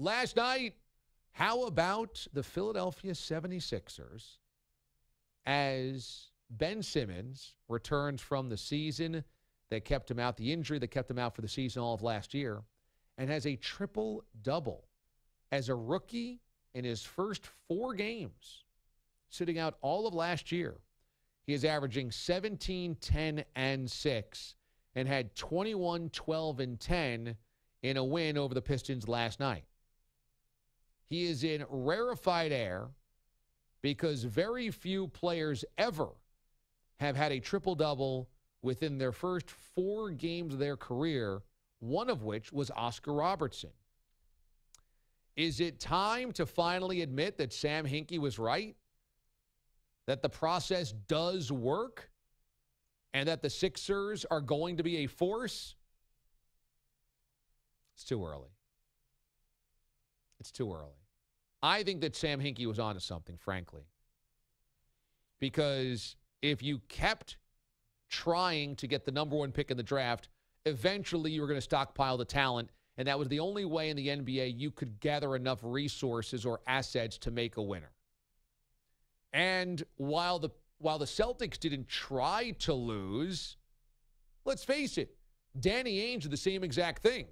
last night, how about the Philadelphia 76ers as Ben Simmons returns from the season that kept him out, the injury that kept him out for the season all of last year, and has a triple-double as a rookie in his first 4 games, sitting out all of last year. He is averaging 17, 10, and 6, and had 21, 12, and 10 in a win over the Pistons last night. He is in rarefied air because very few players ever have had a triple-double within their first 4 games of their career, one of which was Oscar Robertson. Is it time to finally admit that Sam Hinkie was right? That the process does work? And that the Sixers are going to be a force? It's too early. It's too early. I think that Sam Hinkie was onto something, frankly. Because if you kept trying to get the number 1 pick in the draft, eventually you were going to stockpile the talent, and that was the only way in the NBA you could gather enough resources or assets to make a winner. And while the Celtics didn't try to lose, let's face it, Danny Ainge did the same exact thing.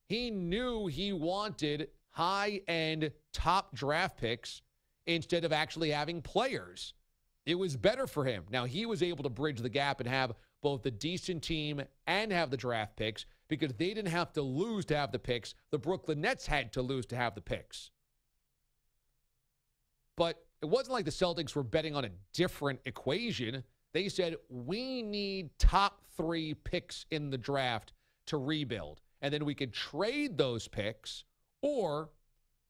He knew he wanted high-end top draft picks instead of actually having players. It was better for him. Now, he was able to bridge the gap and have both the decent team and have the draft picks because they didn't have to lose to have the picks. The Brooklyn Nets had to lose to have the picks. But it wasn't like the Celtics were betting on a different equation. They said, we need top 3 picks in the draft to rebuild. And then we could trade those picks, or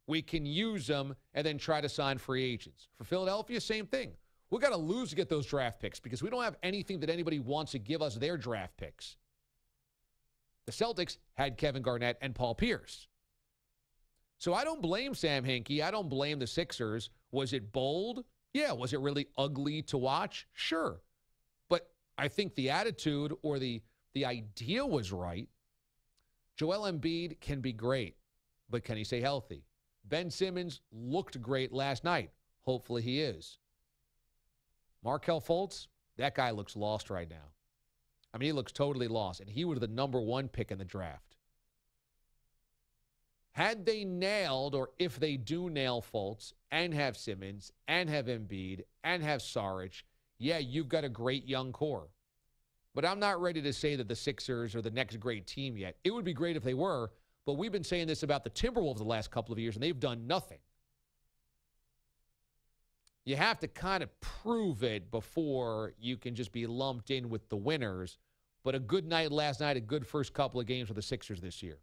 we can use them and then try to sign free agents. For Philadelphia, same thing. We got to lose to get those draft picks because we don't have anything that anybody wants to give us their draft picks. The Celtics had Kevin Garnett and Paul Pierce. So I don't blame Sam Hinkie. I don't blame the Sixers. Was it bold? Yeah. Was it really ugly to watch? Sure. But I think the attitude or the idea was right. Joel Embiid can be great, but can he stay healthy? Ben Simmons looked great last night. Hopefully he is. Markelle Fultz, that guy looks lost right now. I mean, he looks totally lost, and he was the number 1 pick in the draft. Had they nailed, or if they do nail Fultz and have Simmons and have Embiid and have Saric, yeah, you've got a great young core. But I'm not ready to say that the Sixers are the next great team yet. It would be great if they were, but we've been saying this about the Timberwolves the last couple of years, and they've done nothing. You have to kind of prove it before you can just be lumped in with the winners. But a good night last night, a good first couple of games for the Sixers this year.